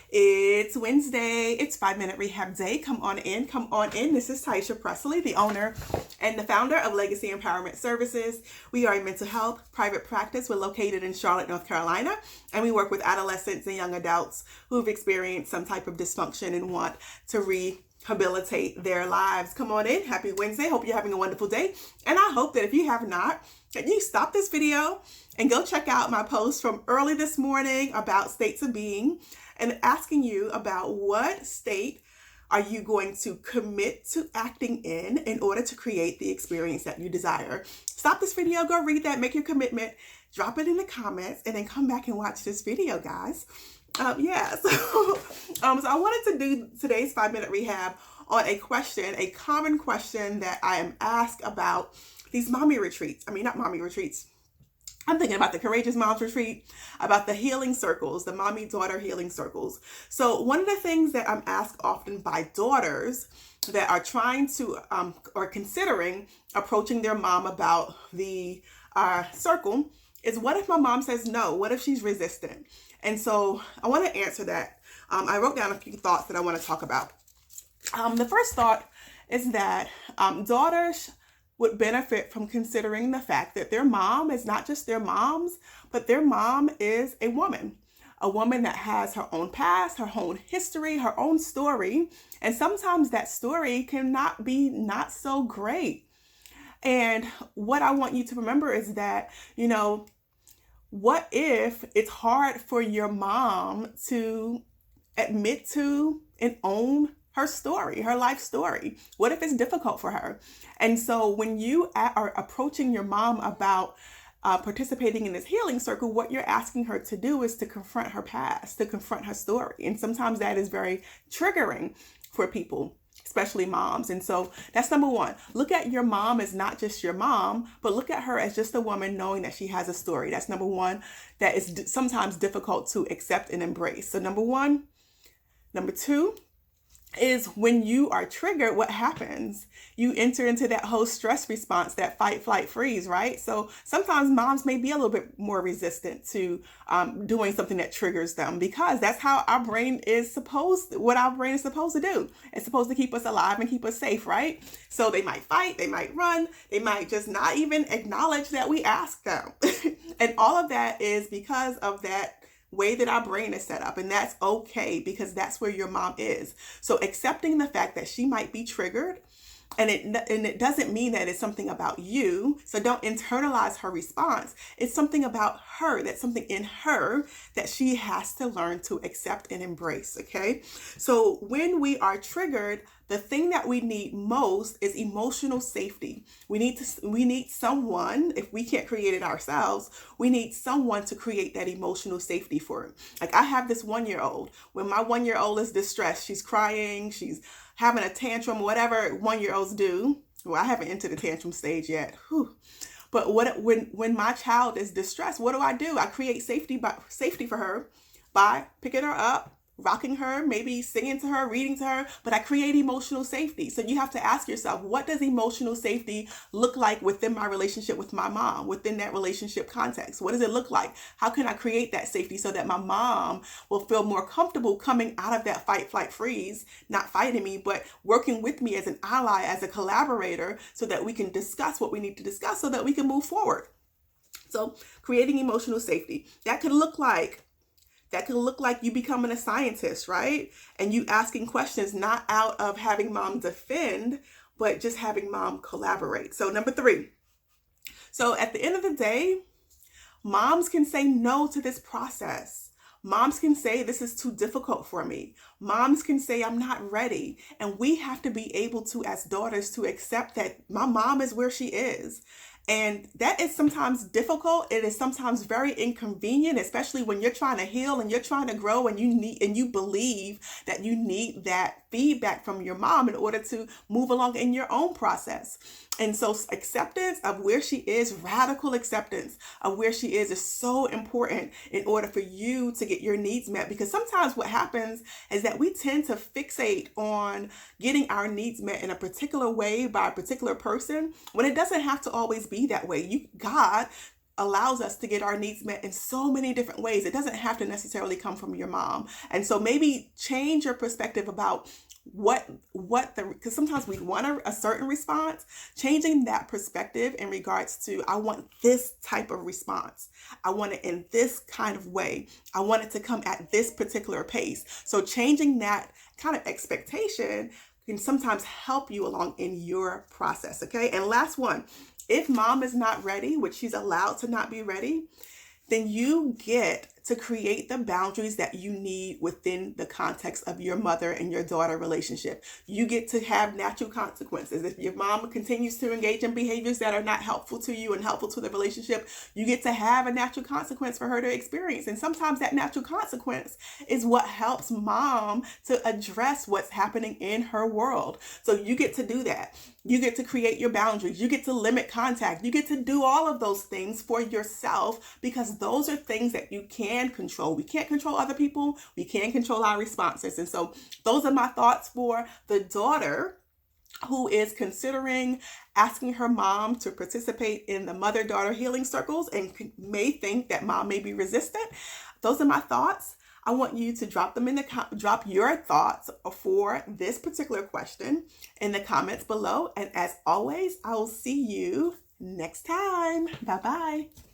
It's Wednesday. It's 5 Minute Rehab Day. Come on in. Come on in. This is Taisha Presley, the owner and the founder of Legacy Empowerment Services. We are a mental health private practice. We're located in Charlotte, North Carolina, and we work with adolescents and young adults who've experienced some type of dysfunction and want to rehabilitate their lives. Come on in. Happy Wednesday. Hope you're having a wonderful day. And I hope that if you have not, that you stop this video and go check out my post from early this morning about states of being and asking you about what state are you going to commit to acting in order to create the experience that you desire. Stop this video, go read that, make your commitment, drop it in the comments, and then come back and watch this video, guys. So I wanted to do today's 5 Minute Rehab on a question, a common question that I am asked about these mommy retreats. Not mommy retreats. I'm thinking about the Courageous Moms Retreat, about the healing circles, the mommy-daughter healing circles. So one of the things that I'm asked often by daughters that are trying to or considering approaching their mom about the circle is, what if my mom says no? What if she's resistant? And so I want to answer that. I wrote down a few thoughts that I want to talk about. The first thought is that daughters would benefit from considering the fact that their mom is not just their mom's, but their mom is a woman that has her own past, her own history, her own story. And sometimes that story cannot be not so great. And what I want you to remember is that, what if it's hard for your mom to admit to and own her story, her life story? What if it's difficult for her? And so when you are approaching your mom about participating in this healing circle, what you're asking her to do is to confront her past, to confront her story. And sometimes that is very triggering for people, especially moms. And so that's number one. Look at your mom as not just your mom, but look at her as just a woman knowing that she has a story. That's number one. That is sometimes difficult to accept and embrace. So number one. Number two is, when you are triggered, what happens? You enter into that whole stress response, that fight, flight, freeze, right? So sometimes moms may be a little bit more resistant to doing something that triggers them, because that's how our brain is supposed to do. It's supposed to keep us alive and keep us safe, right? So they might fight, they might run, they might just not even acknowledge that we asked them. And all of that is because of that way that our brain is set up. And that's okay, because that's where your mom is. So accepting the fact that she might be triggered, and it doesn't mean that it's something about you. So don't internalize her response. It's something about her. That's something in her that she has to learn to accept and embrace. Okay. So when we are triggered, the thing that we need most is emotional safety. We need someone. If we can't create it ourselves, we need someone to create that emotional safety for it. Like, I have this 1-year-old. When my 1-year-old is distressed, she's crying, she's having a tantrum, whatever 1-year-olds do. Well, I haven't entered the tantrum stage yet. But when my child is distressed, what do? I create safety for her by picking her up, rocking her, maybe singing to her, reading to her, but I create emotional safety. So you have to ask yourself, what does emotional safety look like within my relationship with my mom, within that relationship context? What does it look like? How can I create that safety so that my mom will feel more comfortable coming out of that fight, flight, freeze, not fighting me, but working with me as an ally, as a collaborator, so that we can discuss what we need to discuss so that we can move forward. So creating emotional safety, that could look like you becoming a scientist, right? And you asking questions, not out of having mom defend, but just having mom collaborate. So number three. So at the end of the day, moms can say no to this process. Moms can say, this is too difficult for me. Moms can say, I'm not ready. And we have to be able to, as daughters, to accept that my mom is where she is. And that is sometimes difficult. It is sometimes very inconvenient, especially when you're trying to heal and you're trying to grow, and you believe that you need that feedback from your mom in order to move along in your own process. And so acceptance of where she is, radical acceptance of where she is so important in order for you to get your needs met. Because sometimes what happens is that we tend to fixate on getting our needs met in a particular way by a particular person, when it doesn't have to always be that way. God allows us to get our needs met in so many different ways. It doesn't have to necessarily come from your mom. And so maybe change your perspective about because sometimes we want a certain response. Changing that perspective in regards to, I want this type of response, I want it in this kind of way, I want it to come at this particular pace. So changing that kind of expectation can sometimes help you along in your process. Okay, and last one, if mom is not ready, which she's allowed to not be ready, then you get to create the boundaries that you need within the context of your mother and your daughter relationship. You get to have natural consequences. If your mom continues to engage in behaviors that are not helpful to you and helpful to the relationship, you get to have a natural consequence for her to experience. And sometimes that natural consequence is what helps mom to address what's happening in her world. So you get to do that. You get to create your boundaries. You get to limit contact. You get to do all of those things for yourself, because those are things that you can control. We can't control other people. We can control our responses. And so those are my thoughts for the daughter who is considering asking her mom to participate in the mother-daughter healing circles and may think that mom may be resistant. Those are my thoughts. I want you to drop your thoughts for this particular question in the comments below. And as always, I will see you next time. Bye-bye.